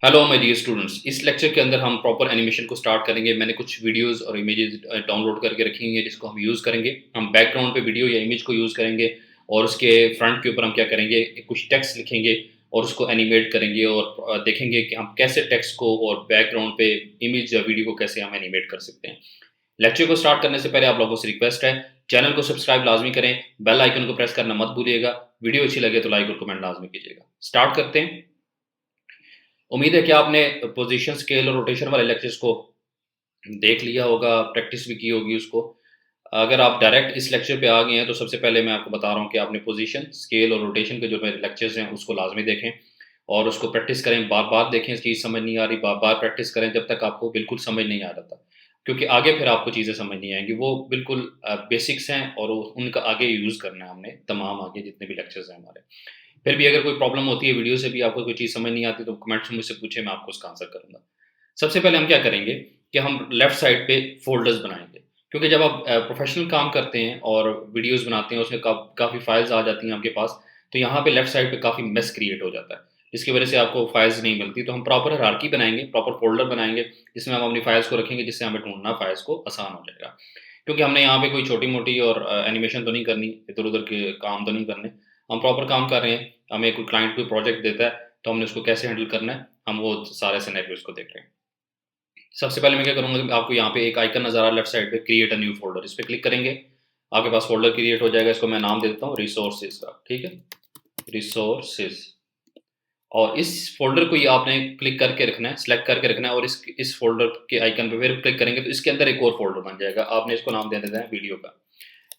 Hello my dear students. इस lecture के अंदर हम प्रॉपर एनिमेशन को स्टार्ट करेंगे। मैंने कुछ वीडियोस और इमेजेस डाउनलोड करके रखी हुई हैं जिसको हम यूज़ करेंगे। हम बैकग्राउंड पे वीडियो या इमेज को यूज़ करेंगे और उसके फ्रंट के ऊपर हम क्या करेंगे, कुछ टेक्स्ट लिखेंगे और उसको एनिमेट करेंगे और देखेंगे कि हम कैसे टेक्स्ट को और बैकग्राउंड पे इमेज या वीडियो को कैसे हम एनिमेट कर सकते हैं। लेक्चर को स्टार्ट करने से पहले आप लोगों से रिक्वेस्ट है, चैनल को सब्सक्राइब लाजमी करें, बेल आइकन को प्रेस करना मत भूलिएगा। वीडियो अच्छी लगे तो लाइक और कमेंट लाजमी कीजिएगा। स्टार्ट करते हैं। उम्मीद है कि आपने पोजीशन, स्केल और रोटेशन वाले लेक्चर्स को देख लिया होगा, प्रैक्टिस भी की होगी उसको। अगर आप डायरेक्ट इस लेक्चर पे आ गए हैं तो सबसे पहले मैं आपको बता रहा हूँ कि आपने पोजीशन, स्केल और रोटेशन के जो मेरे लेक्चर्स हैं उसको लाज़मी देखें और उसको प्रैक्टिस करें, बार-बार देखें। चीज़ समझ नहीं आ रही, बार-बार प्रैक्टिस करें जब तक आपको बिल्कुल समझ नहीं आ जाता। क्योंकि आगे फिर आपको चीज़ें समझ नहीं आएँगी। वो बिल्कुल बेसिक्स हैं और उनका आगे यूज़ करना है हमने, तमाम आगे जितने भी लेक्चर्स हैं हमारे। फिर भी अगर कोई प्रॉब्लम होती है वीडियो से भी, आपको कोई चीज़ समझ नहीं आती तो कमेंट्स में मुझसे पूछें, मैं आपको उसका आंसर करूँगा। सबसे पहले हम क्या करेंगे कि हम लेफ्ट साइड पे फ़ोल्डर्स बनाएँगे, क्योंकि जब आप प्रोफ़ेशनल काम करते हैं और वीडियोज़ बनाते हैं, उसमें काफ़ी फ़ाइल्स आ जाती हैं आपके पास, तो यहाँ पे लेफ्ट साइड पे काफ़ी मेस क्रिएट हो जाता है, जिसकी वजह से आपको फ़ाइल्स नहीं मिलती। तो हम प्रॉपर हायरार्की बनाएँगे, प्रॉपर फ़ोल्डर बनाएँगे, जिसमें हम अपनी फ़ाइल्स को रखेंगे, जिससे हमें ढूँढना फ़ाइल्स को आसान हो जाएगा। क्योंकि हमने यहाँ पे कोई छोटी-मोटी और एनिमेशन तो नहीं करनी, इधर-उधर के काम तो नहीं करने। हम प्रॉपर काम कर रहे हैं, हमें कोई क्लाइंट कोई प्रोजेक्ट देता है, तो हमने उसको कैसे हैंडल करना है, हम वो सारे सिनेरियोज़ को देख रहे हैं। सबसे पहले मैं क्या करूँगा कि आपको यहाँ पे एक आइकन नज़र आ रहा है लेफ्ट साइड पे, क्रिएट अ न्यू फ़ोल्डर, इस पे क्लिक करेंगे, आपके पास फ़ोल्डर क्रिएट हो जाएगा। इसको मैं नाम दे देता हूँ रिसोर्सेज़ का, ठीक है? रिसोर्सेज़। और इस फ़ोल्डर को ही आपने क्लिक करके रखना है, सेलेक्ट करके रखना है और इस फ़ोल्डर के आइकन पे फिर क्लिक करेंगे तो इसके अंदर एक और फ़ोल्डर बन जाएगा। आपने इसको नाम दे देना है वीडियो का,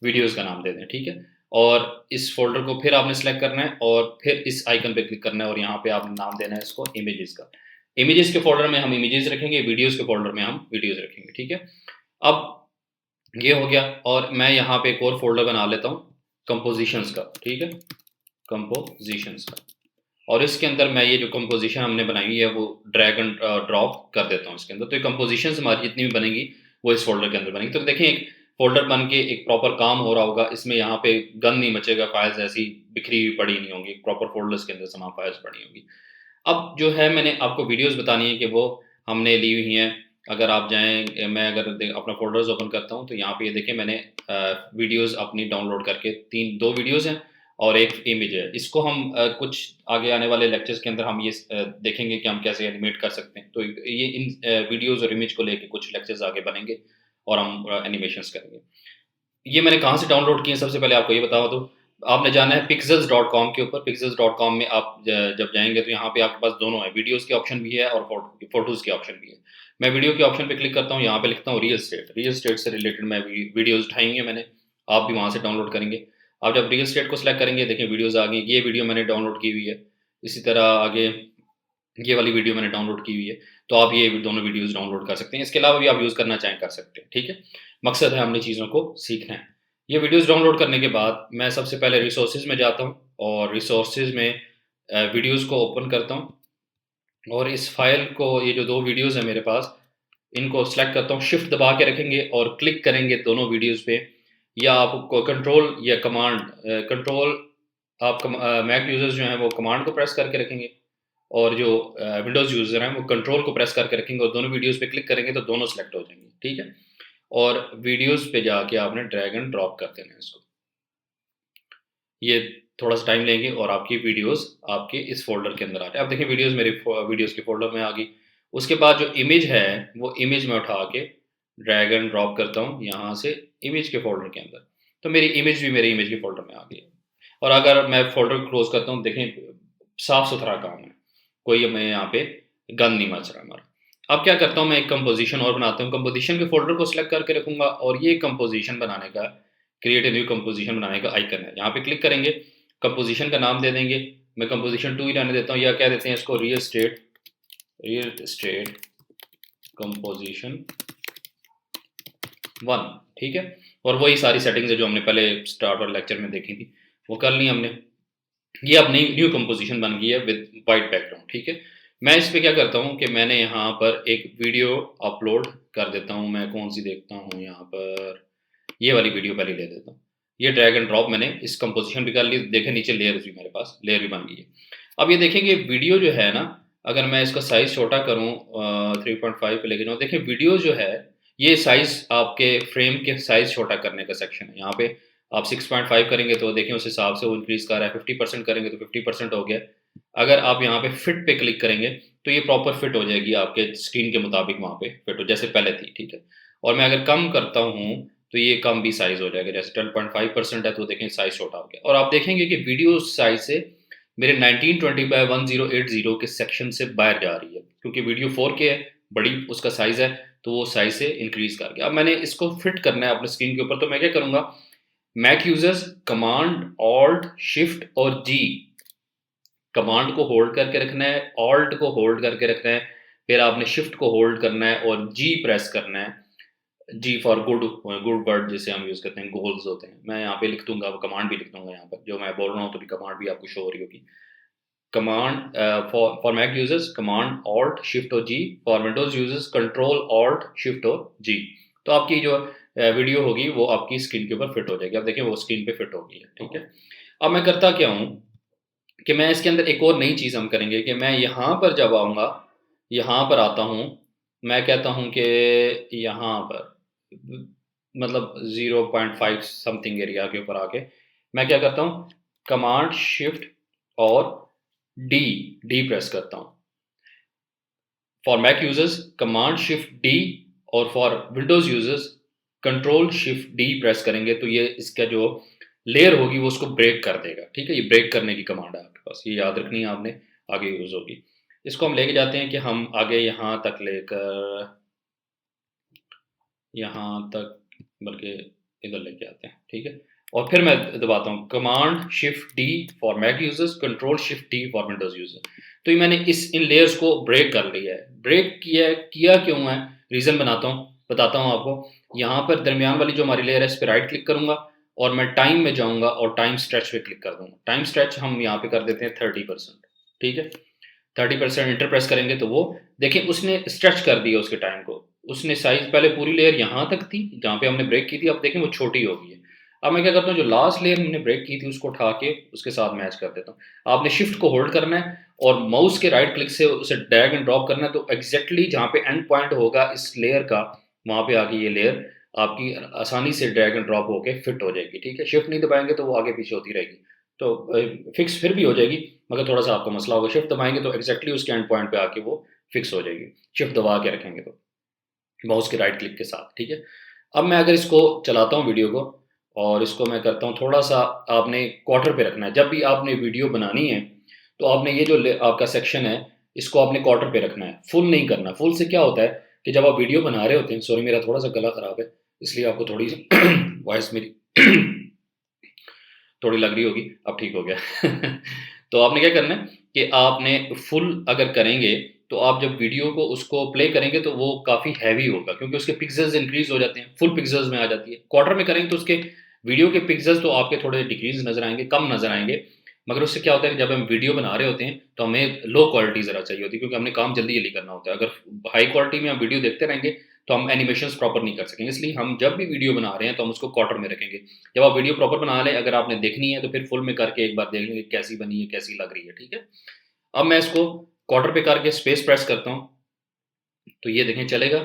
वीडियोज़ का नाम दे दें, ठीक है? और इस फ़ोल्डर को फिर आपने सेलेक्ट करना है और फिर इस आइकन पे क्लिक करना है और यहाँ पे आपने नाम देना है इसको इमेजेस का। इमेजेस के फ़ोल्डर में हम इमेजेस रखेंगे, वीडियोज़ के फ़ोल्डर में हम वीडियोज़ रखेंगे, ठीक है? अब ये हो गया और मैं यहाँ पे एक और फ़ोल्डर बना लेता हूँ कंपोज़िशंस का, ठीक है? कंपोज़िशंस का। और इसके अंदर मैं ये जो कंपोज़िशन हमने बनाई हुई है वो ड्रैग एंड ड्रॉप कर देता हूँ इसके अंदर। तो ये कंपोज़िशंस हमारी जितनी भी बनेंगी वो इस फ़ोल्डर के अंदर बनेंगी। तो देखें, एक फ़ोल्डर बन के एक प्रॉपर काम हो रहा होगा, इसमें यहाँ पे गंद नहीं मचेगा, फाइल्स ऐसी बिखरी हुई पड़ी नहीं होंगी, प्रॉपर फ़ोल्डर्स के अंदर तमाम फाइल्स पड़ी होंगी। अब जो है मैंने आपको वीडियोज़ बतानी है कि वो हमने ली हुई हैं। अगर आप जाएँ, मैं अगर अपना फ़ोल्डर्स ओपन करता हूँ तो यहाँ पे ये देखें मैंने वीडियोज़ अपनी डाउनलोड करके 2 वीडियोज़ हैं और 1 इमेज है। इसको हम कुछ आगे आने वाले लेक्चर्स के अंदर हम ये देखेंगे कि हम कैसे एनिमेट कर सकते हैं। तो ये इन वीडियोज़ और इमेज को लेके कुछ लेक्चर्स आगे बनेंगे और हम एनिमेशंस करेंगे। ये मैंने कहाँ से डाउनलोड किए हैं, सबसे पहले आपको ये बता दूँ। आपने जाना है pixels.com के ऊपर। pixels.com में आप जब जाएँगे तो यहाँ पे आपके पास दोनों है, वीडियोज़ के ऑप्शन भी है और फ़ोटोज़ के ऑप्शन भी है। मैं वीडियो के ऑप्शन पे क्लिक करता हूँ, यहाँ पे लिखता हूँ रियल एस्टेट। रियल एस्टेट से रिलेटेड मैं वीडियोज़ उठाई हुई हैं मैंने, आप भी वहाँ से डाउनलोड करेंगे। आप जब रियल एस्टेट को सिलेक्ट करेंगे, देखिए वीडियोज़ आ गई। ये वीडियो मैंने डाउनलोड की हुई है। इसी तरह आगे ये वाली वीडियो मैंने डाउनलोड की हुई है, तो आप ये दोनों वीडियोज़ डाउनलोड कर सकते हैं। इसके अलावा भी आप यूज़ करना चाहें कर सकते हैं, ठीक है? मकसद है हमने चीज़ों को सीखना है। ये वीडियोज़ डाउनलोड करने के बाद मैं सबसे पहले रिसोर्सेज़ में जाता हूँ और रिसोर्सेज़ में वीडियोज़ को ओपन करता हूँ और इस फ़ाइल को, ये जो 2 वीडियोज़ हैं मेरे पास, इनको सेलेक्ट करता हूँ, शिफ्ट दबा के रखेंगे और क्लिक करेंगे दोनों वीडियोज़ पे, या आपको कंट्रोल या कमांड कंट्रोल, आप मैक यूज़र्स जो हैं वो कमांड को प्रेस करके रखेंगे और जो विंडोज़ यूज़र हैं वो कंट्रोल को प्रेस करके रखेंगे और दोनों वीडियोज़ पे क्लिक करेंगे तो दोनों सेलेक्ट हो जाएँगी, ठीक है? और वीडियोज़ पे जाके आपने ड्रैग एंड ड्रॉप कर देना है इसको। ये थोड़ा-सा टाइम लेंगे और आपकी वीडियोज़ आपके इस फ़ोल्डर के अंदर आ जाए। अब देखिए वीडियोज़ मेरे वीडियोज़ के फ़ोल्डर में आ गई। उसके बाद जो इमेज है, वो इमेज मैं उठा के ड्रैग एंड ड्रॉप करता हूँ यहाँ से इमेज के फ़ोल्डर के अंदर। तो मेरी इमेज भी मेरे इमेज के फ़ोल्डर में आ गई है। और अगर मैं फ़ोल्डर क्लोज़ करता हूँ, देखें साफ-सुथरा काम है। कोई हमें यहाँ पे गंद नहीं मच रहा हमारा। अब क्या करता हूँ, मैं एक कंपोज़िशन और बनाता हूँ। कंपोज़िशन के फ़ोल्डर को सेलेक्ट करके रखूँगा और ये कंपोज़िशन बनाने का, क्रिएट अ न्यू कंपोज़िशन बनाने का आइकन है। यहाँ पे क्लिक करेंगे, कंपोज़िशन का नाम दे देंगे। मैं कंपोज़िशन 2 ही रहने देता हूँ, या कह देते हैं इसको रियल एस्टेट कंपोज़िशन 1, ठीक है? और वही सारी सेटिंग्स है जो हमने पहले स्टार्ट वाले लेक्चर में देखी थी, वो कर ली हमने। ये अब नई न्यू कंपोज़िशन बन गई है विद व्हाइट बैकग्राउंड, ठीक है? मैं इस पे क्या करता हूँ कि मैंने यहाँ पर एक वीडियो अपलोड कर देता हूँ। मैं कौन-सी देखता हूँ यहाँ पर, ये वाली वीडियो पहले ले लेता हूँ। ये ड्रैग एंड ड्रॉप मैंने इस कंपोज़िशन भी कर ली। देखें नीचे लेयर्स भी, मेरे पास लेयर भी बन गई है। अब ये देखेंगे वीडियो जो है ना, अगर मैं इसका साइज़ छोटा करूँ 3.5 पे लेके जाऊँ, देखिए वीडियो जो है, ये साइज़ आपके फ्रेम के साइज़ छोटा करने का सेक्शन है। यहाँ पे आप 6.5 करेंगे तो देखें उस हिसाब से वो इंक्रीज़ कर रहा है, 50% करेंगे तो 50% हो गया। अगर आप यहाँ पे फिट पे क्लिक करेंगे, तो ये प्रॉपर फिट हो जाएगी आपके स्क्रीन के मुताबिक वहाँ पे फिट हो जैसे पहले थी, ठीक है? और मैं अगर कम करता हूँ, तो ये कम भी साइज़ हो जाएगा, जैसे 12.5% है तो देखें साइज़ छोटा हो गया और आप देखेंगे कि वीडियो साइज़ से मेरे 1920 बाय 1080 के सेक्शन से बाहर जा रही है क्योंकि वीडियो 4K है, बड़ी उसका साइज़ है, तो वो साइज़ से इंक्रीज़ कर गया। अब मैंने इसको फिट करना है अपने स्क्रीन के ऊपर, तो मैं क्या करूँगा, Mac users command, alt, shift और जी, कमांड को होल्ड करके रखना है, ऑल्ट को होल्ड करके रखना है, फिर आपने शिफ्ट को होल्ड करना है और जी प्रेस करना है। जी फॉर गुड, गुड वर्ड जिसे हम यूज़ करते हैं, गोल्स होते हैं। मैं यहाँ पे लिख दूँगा, कमांड भी लिख दूँगा यहाँ पर, जो मैं बोल रहा हूँ तो भी कमांड भी आपको शो हो रही होगी। Command for Mac users command alt shift और G, for Windows users control alt shift और जी। तो आपकी जो वीडियो होगी वो आपकी स्क्रीन के ऊपर फिट हो जाएगी। अब देखिए वो स्क्रीन पे फिट हो गई है, ठीक है। अब मैं करता क्या हूँ कि मैं इसके अंदर एक और नई चीज़ हम करेंगे कि मैं यहाँ पर जब आऊँगा, यहाँ पर आता हूँ, मैं कहता हूँ कि यहाँ पर मतलब 0.5 समथिंग एरिया के ऊपर आके मैं क्या करता हूँ, कमांड शिफ्ट और डी, डी प्रेस करता हूँ। For Mac users command shift D और for Windows users control shift D press करेंगे तो ये इसका जो लेयर होगी वो उसको ब्रेक कर देगा, ठीक है। ये ब्रेक करने की कमांड है आपके पास, ये याद रखनी है आपने, आगे यूज होगी। इसको हम लेके जाते हैं कि हम आगे यहाँ तक लेकर यहाँ तक, बल्कि इधर लेके आते हैं, ठीक है। और फिर मैं दबाता हूँ command shift D for Mac users control shift D for Windows user. तो ये मैंने इस इन लेयर्स को ब्रेक कर लिया है। ब्रेक किया क्यों है, रीजन बताता हूँ आपको। यहाँ पर दरमियान वाली जो हमारी लेयर है इस पर राइट क्लिक करूंगा और मैं टाइम में जाऊंगा और टाइम स्ट्रेच पे क्लिक कर दूंगा। टाइम स्ट्रेच हम यहाँ पे कर देते हैं 30%, ठीक है। 30% इंटर प्रेस करेंगे तो वो देखिए उसने स्ट्रेच कर दिया उसके टाइम को। उसने साइज पहले पूरी लेयर यहाँ तक थी जहाँ पे हमने ब्रेक की थी, अब देखें वो छोटी हो गई है। अब मैं क्या करता हूँ, जो लास्ट लेयर हमने ब्रेक की थी उसको उठा के उसके साथ मैच कर देता हूँ। आपने शिफ्ट को होल्ड करना है और माउस के राइट क्लिक से उसे ड्रैग एंड ड्रॉप करना है, तो एग्जैक्टली जहाँ पे एंड पॉइंट होगा इस लेयर का, वहाँ पे आके ये लेयर आपकी आसानी से ड्रैग एंड ड्रॉप होके फिट हो जाएगी, ठीक है। शिफ्ट नहीं दबाएंगे तो वो आगे पीछे होती रहेगी, तो फिक्स फिर भी हो जाएगी, मगर थोड़ा-सा आपको मसला होगा। शिफ्ट दबाएँगे तो एग्ज़ैक्टली उसके एंड पॉइंट पे आके वो फिक्स हो जाएगी। शिफ्ट दबा के रखेंगे तो, माउस के राइट क्लिक के साथ, ठीक है। अब मैं अगर इसको चलाता हूँ वीडियो को और इसको मैं करता हूँ थोड़ा-सा, आपने क्वार्टर पे रखना है। जब भी आपने वीडियो बनानी है, तो आपने ये जो आपका सेक्शन है, इसको आपने क्वार्टर पे रखना है, फुल नहीं करना। फुल से क्या होता है कि जब आप वीडियो बना रहे होते हैं, सॉरी मेरा थोड़ा-सा गला खराब है, इसलिए आपको थोड़ी-सी वॉइस मेरी थोड़ी लग रही होगी, अब ठीक हो गया। तो आपने क्या करना है कि आपने फुल अगर करेंगे, तो आप जब वीडियो को उसको प्ले करेंगे तो वो काफ़ी हैवी होगा क्योंकि उसके पिक्सेल्स इंक्रीज़ हो जाते हैं, फुल पिक्सेल्स में आ जाती है। क्वार्टर में करेंगे तो उसके वीडियो के पिक्सेल्स तो आपके थोड़े डिक्रीज़ नज़र आएँगे, कम नज़र आएँगे। मगर उससे क्या होता है कि जब हम वीडियो बना रहे होते हैं, तो हमें लो क्वालिटी ज़रा चाहिए होती है क्योंकि हमने काम जल्दी-जल्दी करना होता है। अगर हाई क्वालिटी में हम वीडियो देखते रहेंगे, तो हम एनिमेशंस प्रॉपर नहीं कर सकेंगे। इसलिए हम जब भी वीडियो बना रहे हैं, तो हम उसको क्वार्टर में रखेंगे। जब आप वीडियो प्रॉपर बना लें, अगर आपने देखनी है तो फिर फुल में करके एक बार देख लेंगे कैसी बनी है, कैसी लग रही है, ठीक है। अब मैं इसको क्वार्टर पे करके स्पेस प्रेस करता हूँ, तो ये देखें चलेगा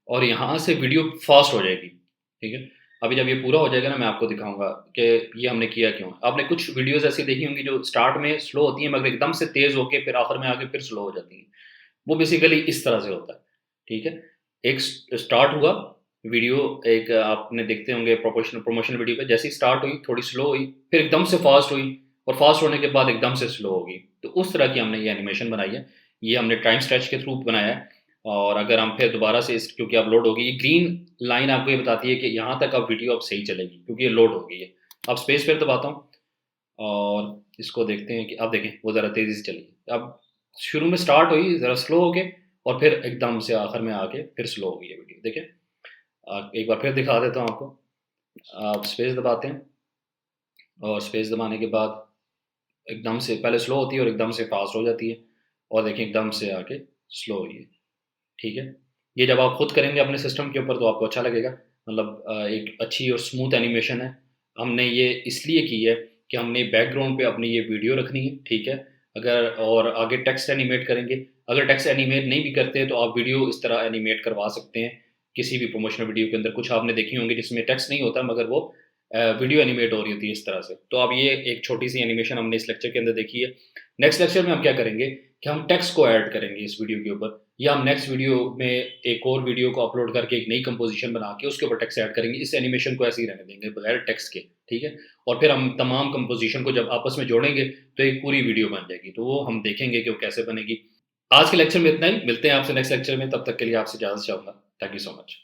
और यहाँ से वीडियो फास्ट हो जाएगी, ठीक है। अभी जब ये पूरा हो जाएगा ना, मैं आपको दिखाऊंगा कि ये हमने किया क्यों। आपने कुछ वीडियोस ऐसी देखी होंगी जो स्टार्ट में स्लो होती हैं मगर एकदम से तेज होके फिर आखिर में आके फिर स्लो हो जाती हैं। वो बेसिकली इस तरह से होता है, ठीक है। एक स्टार्ट हुआ वीडियो, एक आपने देखते होंगे प्रोपोर्शनल प्रमोशनल वीडियो पे, जैसे ही स्टार्ट हुई थोड़ी स्लो हुई, फिर एकदम से फास्ट हुई और फास्ट होने के बाद एकदम से स्लो होगी। तो उस तरह की हमने ये एनिमेशन बनाई है। ये हमने टाइम स्ट्रेच के थ्रू बनाया है। और अगर हम फिर दोबारा से इस क्योंकि अब लोड होगी, ये ग्रीन लाइन आपको ये बताती है कि यहाँ तक अब वीडियो अब सही चलेगी क्योंकि ये लोड हो गई है। अब स्पेस फिर दबाता हूँ और इसको देखते हैं कि अब देखें वो ज़रा तेज़ी से चली। अब शुरू में स्टार्ट हुई ज़रा स्लो हो के और फिर एकदम से आखिर में आके फिर स्लो हो गई है वीडियो, देखें। एक बार फिर दिखा देता हूँ आपको। आप स्पेस दबाते हैं और स्पेस दबाने के बाद एकदम से पहले स्लो होती है और एकदम से फास्ट हो जाती है और देखिए एकदम से आके स्लो हुई है, ठीक है। ये जब आप खुद करेंगे अपने सिस्टम के ऊपर तो आपको अच्छा लगेगा, मतलब एक अच्छी और स्मूथ एनिमेशन है। हमने ये इसलिए की है कि हमने बैकग्राउंड पे अपनी ये वीडियो रखनी है, ठीक है। अगर और आगे टेक्स्ट एनिमेट करेंगे। अगर टेक्स्ट एनिमेट नहीं भी करते तो आप वीडियो इस तरह एनिमेट करवा सकते हैं, किसी भी प्रमोशनल वीडियो के अंदर कुछ आपने देखी होंगी जिसमें टेक्स्ट नहीं होता मगर वो वीडियो एनिमेट हो रही होती है इस तरह से। तो अब ये एक छोटी-सी एनिमेशन हमने इस लेक्चर के अंदर देखी है। नेक्स्ट लेक्चर में हम क्या करेंगे कि हम टेक्स्ट को ऐड करेंगे इस वीडियो के ऊपर, या हम नेक्स्ट वीडियो में एक और वीडियो को अपलोड करके एक नई कंपोज़िशन बना के उसके ऊपर टेक्स्ट ऐड करेंगे। इस एनिमेशन को ऐसे ही रहने देंगे बगैर टेक्स्ट के, ठीक है? और फिर हम तमाम कंपोज़िशन को जब आपस में जोड़ेंगे तो एक पूरी वीडियो बन जाएगी। तो वो हम देखेंगे कि वो कैसे बनेगी। आज के लेक्चर में इतना ही, मिलते हैं आपसे नेक्स्ट लेक्चर में, तब तक के लिए आपसे इजाज़त चाहूँगा। Thank you so much.